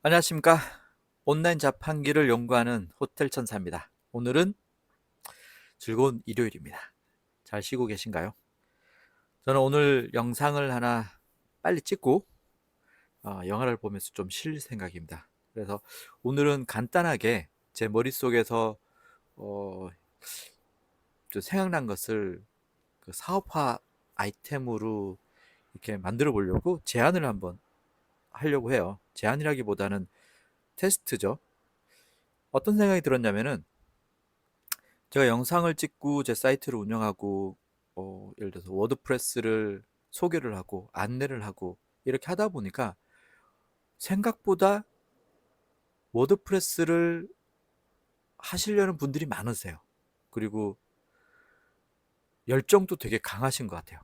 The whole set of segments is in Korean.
안녕하십니까. 온라인 자판기를 연구하는 호텔 천사입니다. 오늘은 즐거운 일요일입니다. 잘 쉬고 계신가요? 저는 오늘 영상을 하나 빨리 찍고 영화를 보면서 좀 쉴 생각입니다. 그래서 오늘은 간단하게 제 머릿속에서 어, 좀 생각난 것을 그 사업화 아이템으로 이렇게 만들어 보려고 제안을 한번 하려고 해요. 제안이라기보다는 테스트죠. 어떤 생각이 들었냐면은 제가 영상을 찍고 제 사이트를 운영하고 예를 들어서 워드프레스를 소개를 하고 안내를 하고 이렇게 하다 보니까 생각보다 워드프레스를 하시려는 분들이 많으세요. 그리고 열정도 되게 강하신 것 같아요.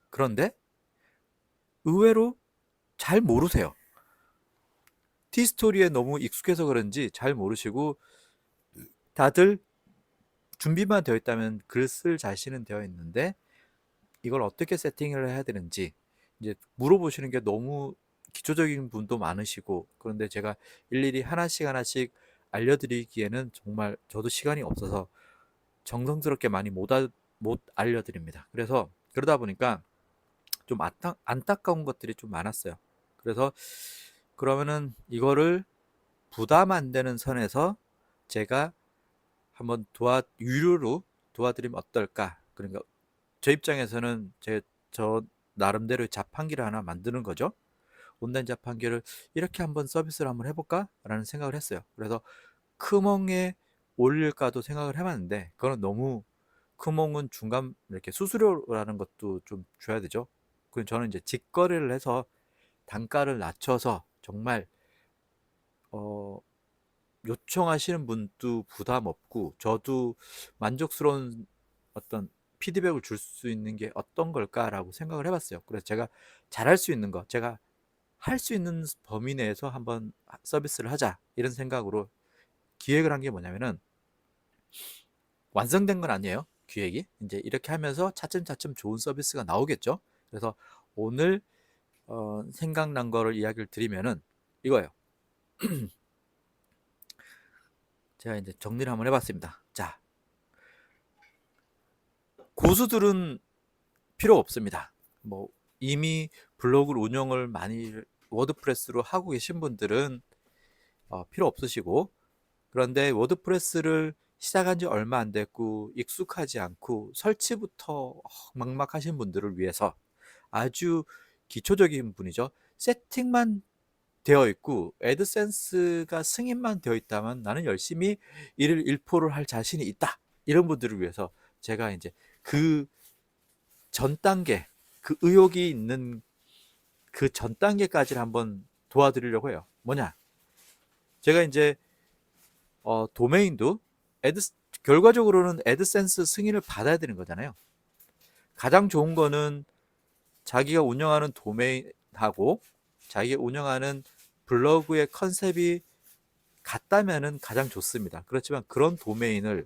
그런데 의외로 잘 모르세요. 티스토리에 너무 익숙해서 그런지 잘 모르시고 다들 준비만 되어 있다면 글 쓸 자신은 되어 있는데 이걸 어떻게 세팅을 해야 되는지 이제 물어보시는 게 너무 기초적인 분도 많으시고, 그런데 제가 일일이 하나씩 하나씩 알려드리기에는 정말 저도 시간이 없어서 정성스럽게 많이 못 알려드립니다. 그래서 그러다 보니까 좀 안타까운 것들이 좀 많았어요. 그래서 그러면은 이거를 부담 안 되는 선에서 제가 한번 유료로 도와드리면 어떨까. 그러니까 제 입장에서는 저 나름대로의 자판기를 하나 만드는 거죠. 온라인 자판기를 이렇게 한번 서비스를 한번 해볼까? 라는 생각을 했어요. 그래서 크몽에 올릴까도 생각을 해봤는데, 그거는 너무, 크몽은 중간 이렇게 수수료라는 것도 좀 줘야 되죠. 그 저는 이제 직거래를 해서 단가를 낮춰서 정말 어, 요청하시는 분도 부담 없고 저도 만족스러운 어떤 피드백을 줄 수 있는 게 어떤 걸까라고 생각을 해봤어요. 그래서 제가 잘할 수 있는 거, 제가 할 수 있는 범위 내에서 한번 서비스를 하자, 이런 생각으로 기획을 한 게 뭐냐면은, 완성된 건 아니에요. 기획이 이제 이렇게 하면서 차츰차츰 좋은 서비스가 나오겠죠. 그래서 오늘 생각난 거를 이야기를 드리면은 이거예요. 제가 이제 정리를 한번 해봤습니다. 자, 고수들은 필요 없습니다. 뭐 이미 블로그를 운영을 많이 워드프레스로 하고 계신 분들은 필요 없으시고, 그런데 워드프레스를 시작한 지 얼마 안 됐고 익숙하지 않고 설치부터 막막하신 분들을 위해서 아주 기초적인 분이죠. 세팅만 되어 있고 애드센스가 승인만 되어 있다면 나는 열심히 일을 일포를 할 자신이 있다, 이런 분들을 위해서 제가 이제 그 전 단계, 그 의욕이 있는 그 전 단계까지를 한번 도와드리려고 해요. 뭐냐? 제가 이제 도메인도 애드 결과적으로는 애드센스 승인을 받아야 되는 거잖아요. 가장 좋은 거는 자기가 운영하는 도메인하고 자기가 운영하는 블로그의 컨셉이 같다면은 가장 좋습니다. 그렇지만 그런 도메인을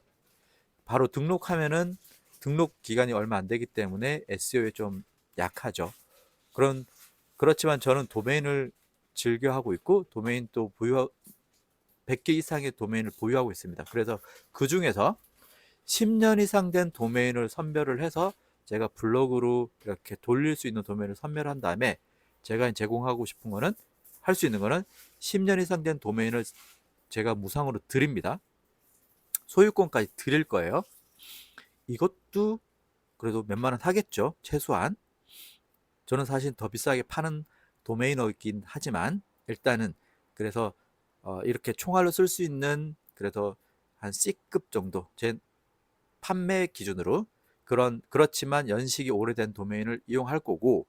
바로 등록하면은 등록 기간이 얼마 안 되기 때문에 SEO에 좀 약하죠. 그런 그렇지만 저는 도메인을 즐겨 하고 있고 도메인 또 100개 이상의 도메인을 보유하고 있습니다. 그래서 그 중에서 10년 이상 된 도메인을 선별을 해서 제가 블로그로 이렇게 돌릴 수 있는 도메인을 선별한 다음에 제가 제공하고 싶은 거는, 할 수 있는 거는 10년 이상 된 도메인을 제가 무상으로 드립니다. 소유권까지 드릴 거예요. 이것도 그래도 몇만 원 하겠죠, 최소한. 저는 사실 더 비싸게 파는 도메이너이긴 하지만 일단은, 그래서 이렇게 총알로 쓸 수 있는, 그래서 한 C급 정도 제 판매 기준으로, 그렇지만 연식이 오래된 도메인을 이용할 거고,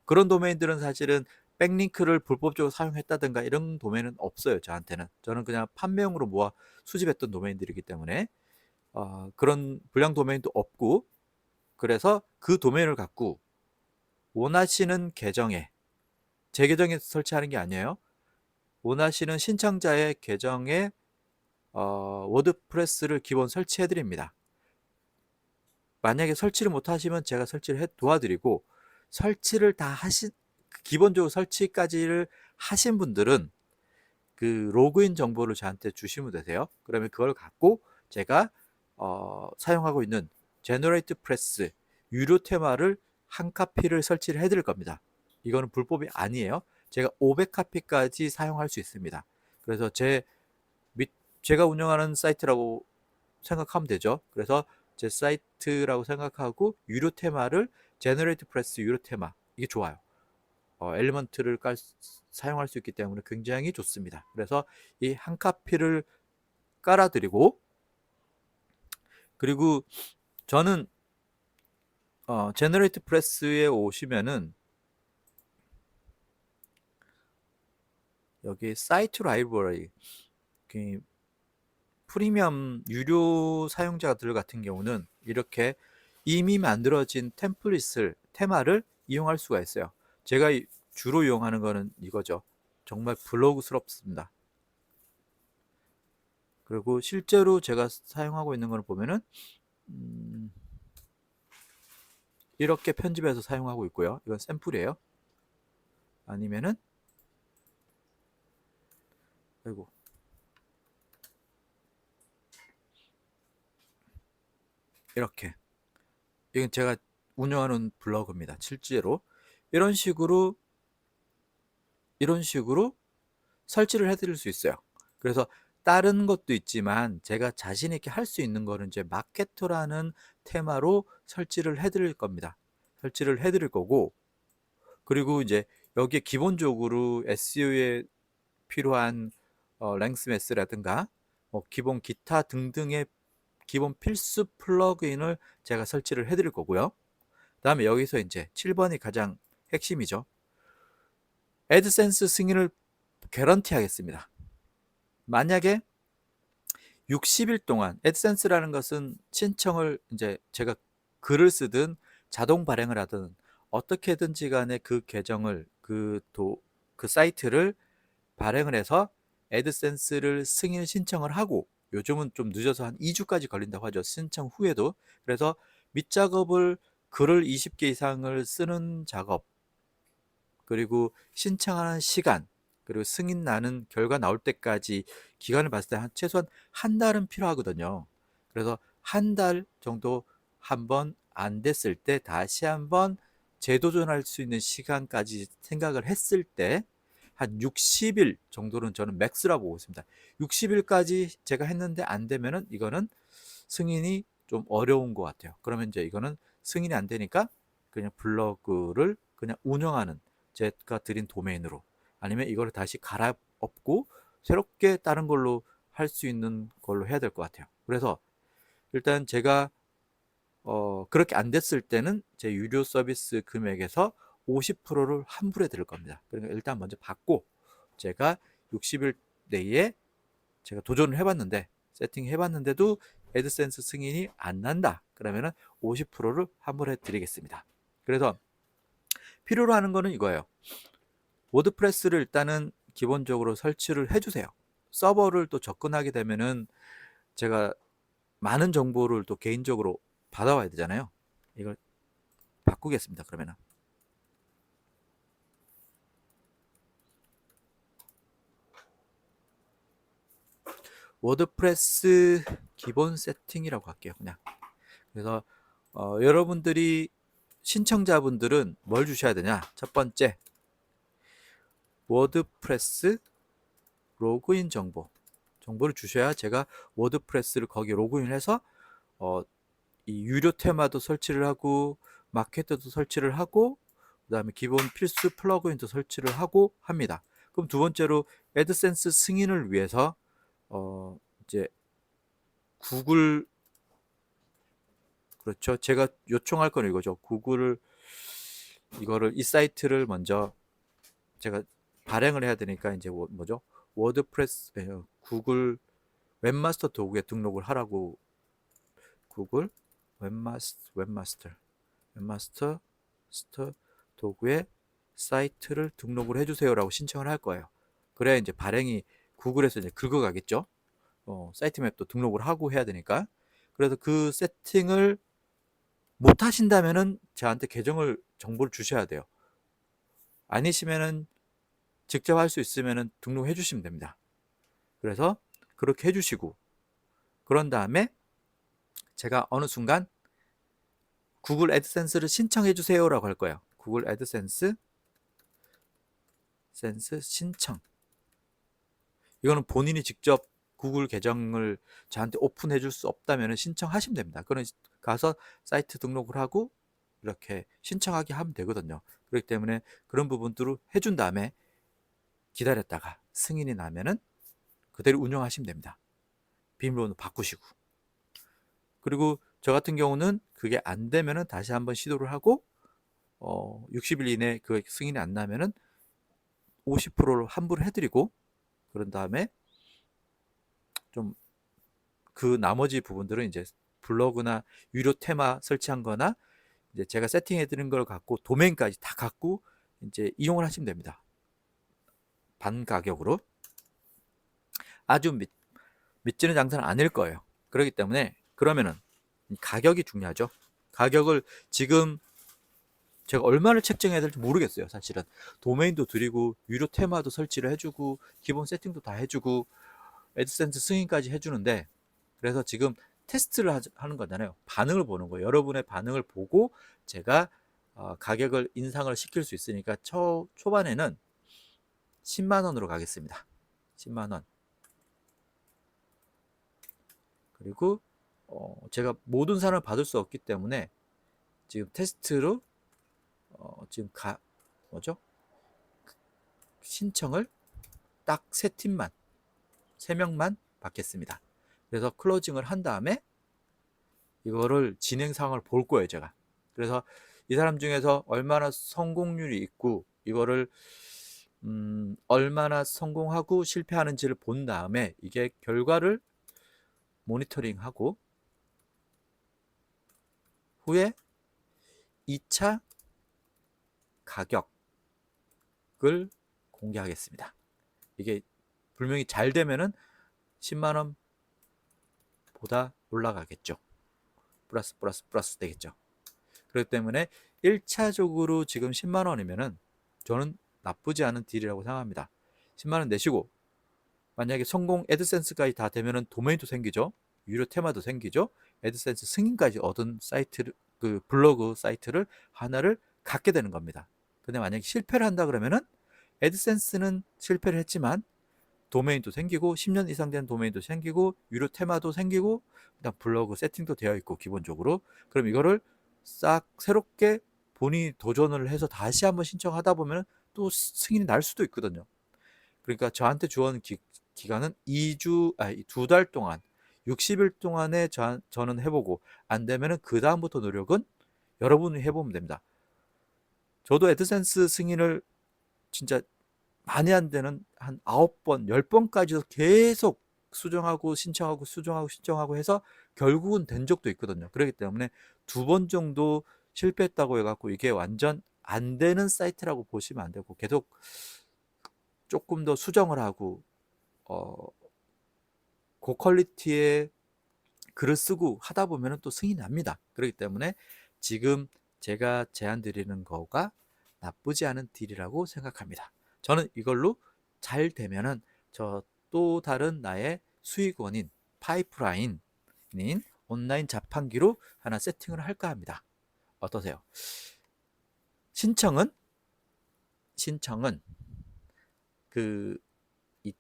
그런 도메인들은 사실은 백링크를 불법적으로 사용했다든가 이런 도메인은 없어요. 저한테는. 저는 그냥 판매용으로 모아 수집했던 도메인들이기 때문에 그런 불량 도메인도 없고, 그래서 그 도메인을 갖고 원하시는 계정에, 제 계정에 설치하는 게 아니에요. 원하시는 신청자의 계정에 워드프레스를 기본 설치해 드립니다. 만약에 설치를 못 하시면 제가 설치를 도와드리고, 설치를 다 하신, 기본적으로 설치까지를 하신 분들은 그 로그인 정보를 저한테 주시면 되세요. 그러면 그걸 갖고 제가 사용하고 있는 제너레이트 프레스 유료 테마를 한 카피를 설치를 해드릴 겁니다. 이거는 불법이 아니에요. 제가 500카피까지 사용할 수 있습니다. 그래서 제가 운영하는 사이트라고 생각하면 되죠. 그래서 제 사이트라고 생각하고 유료 테마를 제너레이트 프레스 유료 테마 이게 좋아요. 엘리먼트를 사용할 수 있기 때문에 굉장히 좋습니다. 그래서 이 한 카피를 깔아드리고, 그리고 저는 제너레이트 프레스에 오시면은 여기 사이트 라이브러리, 그 프리미엄 유료 사용자들 같은 경우는 이렇게 이미 만들어진 테마를 이용할 수가 있어요. 제가 주로 이용하는 거는 이거죠. 정말 블로그스럽습니다. 그리고 실제로 제가 사용하고 있는 걸 보면은 이렇게 편집해서 사용하고 있고요. 이건 샘플이에요. 아니면은 아이고, 이렇게, 이건 제가 운영하는 블로그입니다. 실제로 이런 식으로 설치를 해드릴 수 있어요. 그래서 다른 것도 있지만 제가 자신 있게 할 수 있는 거는 이제 마케터라는 테마로 설치를 해드릴 겁니다. 설치를 해드릴 거고, 그리고 이제 여기에 기본적으로 SEO에 필요한 랭스 매스라든가 기본 기타 등등의 기본 필수 플러그인을 제가 설치를 해드릴 거고요. 그 다음에 여기서 이제 7번이 가장 핵심이죠. 애드센스 승인을 개런티 하겠습니다. 만약에 60일 동안, 애드센스라는 것은 신청을 이제 제가 글을 쓰든 자동 발행을 하든 어떻게든지 간에 그 계정을 그 사이트를 발행을 해서 애드센스를 승인 신청을 하고, 요즘은 좀 늦어서 한 2주까지 걸린다고 하죠. 신청 후에도. 그래서 밑작업을 글을 20개 이상을 쓰는 작업, 그리고 신청하는 시간, 그리고 승인 나는 결과 나올 때까지 기간을 봤을 때 최소한 한 달은 필요하거든요. 그래서 한 달 정도 한번 안 됐을 때 다시 한번 재도전할 수 있는 시간까지 생각을 했을 때 한 60일 정도는 저는 맥스라고 보고 있습니다. 60일까지 제가 했는데 안 되면은 이거는 승인이 좀 어려운 것 같아요. 그러면 이제 이거는 승인이 안 되니까 그냥 블로그를 그냥 운영하는, 제가 드린 도메인으로, 아니면 이거를 다시 갈아엎고 새롭게 다른 걸로 할 수 있는 걸로 해야 될 것 같아요. 그래서 일단 제가 그렇게 안 됐을 때는 제 유료 서비스 금액에서 50%를 환불해 드릴 겁니다. 그러니까 일단 먼저 받고, 제가 60일 내에 제가 도전을 해봤는데, 세팅해봤는데도 애드센스 승인이 안 난다, 그러면은 50%를 환불해 드리겠습니다. 그래서 필요로 하는 거는 이거예요. 워드프레스를 일단은 기본적으로 설치를 해주세요. 서버를 또 접근하게 되면은 제가 많은 정보를 또 개인적으로 받아와야 되잖아요. 이걸 바꾸겠습니다. 그러면은 워드프레스 기본 세팅이라고 할게요. 그냥. 그래서 여러분들이 신청자분들은 뭘 주셔야 되냐? 첫 번째, 워드프레스 로그인 정보를 주셔야 제가 워드프레스를 거기 로그인해서 이 유료 테마도 설치를 하고 마케터도 설치를 하고 그다음에 기본 필수 플러그인도 설치를 하고 합니다. 그럼 두 번째로 애드센스 승인을 위해서 이제 구글, 그렇죠. 제가 요청할 건 이거죠. 구글을, 이거를, 이 사이트를 먼저 제가 발행을 해야 되니까 이제 뭐죠? 워드프레스, 구글 웹마스터 도구에 등록을 하라고. 구글 웹마스터 도구에 사이트를 등록을 해주세요라고 신청을 할 거예요. 그래야 이제 발행이 구글에서 이제 긁어가겠죠. 사이트맵도 등록을 하고 해야 되니까. 그래서 그 세팅을 못 하신다면은 저한테 계정을 정보를 주셔야 돼요. 아니시면은 직접 할 수 있으면은 등록해 주시면 됩니다. 그래서 그렇게 해주시고, 그런 다음에 제가 어느 순간 구글 애드센스를 신청해 주세요라고 할 거예요. 구글 애드센스 신청. 이거는 본인이 직접 구글 계정을 저한테 오픈해 줄 수 없다면 신청하시면 됩니다. 그런 가서 사이트 등록을 하고 이렇게 신청하게 하면 되거든요. 그렇기 때문에 그런 부분들을 해준 다음에 기다렸다가 승인이 나면은 그대로 운영하시면 됩니다. 비밀번호 바꾸시고. 그리고 저 같은 경우는 그게 안 되면은 다시 한번 시도를 하고 60일 이내 그 승인이 안 나면은 50%를 환불을 해드리고, 그런 다음에 좀 그 나머지 부분들은 이제 블로그나 유료 테마 설치한 거나 이제 제가 세팅해 드린 걸 갖고 도메인까지 다 갖고 이제 이용을 하시면 됩니다. 반 가격으로. 아주 믿지는 장사는 아닐 거예요. 그렇기 때문에 그러면은 가격이 중요하죠. 가격을 지금 제가 얼마를 책정해야 될지 모르겠어요. 사실은 도메인도 드리고 유료 테마도 설치를 해주고 기본 세팅도 다 해주고 애드센스 승인까지 해주는데, 그래서 지금 테스트를 하는 거잖아요. 반응을 보는 거예요. 여러분의 반응을 보고 제가 가격을 인상을 시킬 수 있으니까 초반에는 10만 원으로 가겠습니다. 10만 원. 그리고 제가 모든 사람을 받을 수 없기 때문에 지금 테스트로 지금 뭐죠? 신청을 딱 세 팀만, 3명만 받겠습니다. 그래서 클로징을 한 다음에 이거를 진행 상황을 볼 거예요, 제가. 그래서 이 사람 중에서 얼마나 성공률이 있고 이거를 얼마나 성공하고 실패하는지를 본 다음에 이게 결과를 모니터링하고 후에 2차 가격을 공개하겠습니다. 이게 분명히 잘 되면은 10만 원보다 올라가겠죠. 플러스 되겠죠. 그렇기 때문에 1차적으로 지금 10만 원이면은 저는 나쁘지 않은 딜이라고 생각합니다. 10만 원 내시고 만약에 성공 애드센스까지 다 되면은 도메인도 생기죠. 유료 테마도 생기죠. 애드센스 승인까지 얻은 사이트를, 그 블로그 사이트를 하나를 갖게 되는 겁니다. 근데 만약에 실패를 한다 그러면은 애드센스는 실패를 했지만 도메인도 생기고 10년 이상 된 도메인도 생기고 유료 테마도 생기고 그다음 블로그 세팅도 되어 있고 기본적으로, 그럼 이거를 싹 새롭게 본인이 도전을 해서 다시 한번 신청하다 보면 또 승인이 날 수도 있거든요. 그러니까 저한테 주어진 기간은 2달 동안 60일 동안에 저는 해보고 안 되면은 그 다음부터 노력은 여러분이 해보면 됩니다. 저도 애드센스 승인을 진짜 많이 안 되는 한 9번, 10번까지도 계속 수정하고 신청하고 수정하고 신청하고 해서 결국은 된 적도 있거든요. 그렇기 때문에 2번 정도 실패했다고 해갖고 이게 완전 안 되는 사이트라고 보시면 안 되고 계속 조금 더 수정을 하고 고퀄리티의 글을 쓰고 하다 보면 또 승인이 납니다. 그렇기 때문에 지금 제가 제안 드리는 거가 나쁘지 않은 딜이라고 생각합니다. 저는 이걸로 잘 되면은 저 또 다른 나의 수익원인 파이프라인인 온라인 자판기로 하나 세팅을 할까 합니다. 어떠세요? 신청은 그 이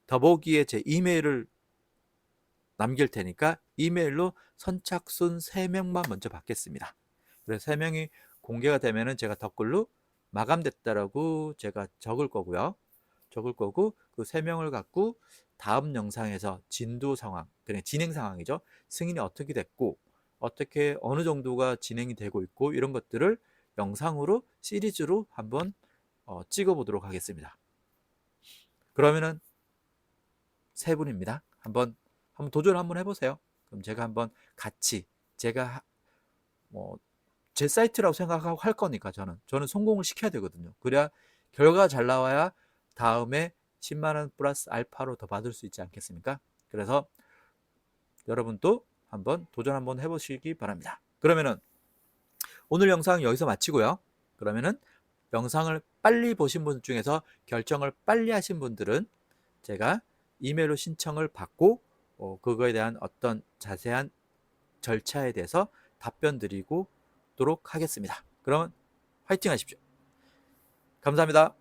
더보기에 제 이메일을 남길 테니까 이메일로 선착순 3명만 먼저 받겠습니다. 그래서 3명이 공개가 되면은 제가 댓글로 마감됐다라고 제가 적을 거고 그 3명을 갖고 다음 영상에서 진도 상황, 그냥 진행 상황이죠. 승인이 어떻게 됐고 어떻게 어느 정도가 진행이 되고 있고 이런 것들을 영상으로 시리즈로 한번 찍어 보도록 하겠습니다. 그러면은 3분입니다. 한번 도전 한번 해보세요. 그럼 제가 한번 같이 제가 제 사이트라고 생각하고 할 거니까 저는 성공을 시켜야 되거든요. 그래야 결과가 잘 나와야 다음에 10만 원 플러스 알파로 더 받을 수 있지 않겠습니까? 그래서 여러분도 한번 도전 한번 해보시기 바랍니다. 그러면은 오늘 영상 여기서 마치고요. 그러면은 영상을 빨리 보신 분 중에서 결정을 빨리 하신 분들은 제가 이메일로 신청을 받고 그거에 대한 어떤 자세한 절차에 대해서 답변 드리도록 하겠습니다. 그럼 화이팅 하십시오. 감사합니다.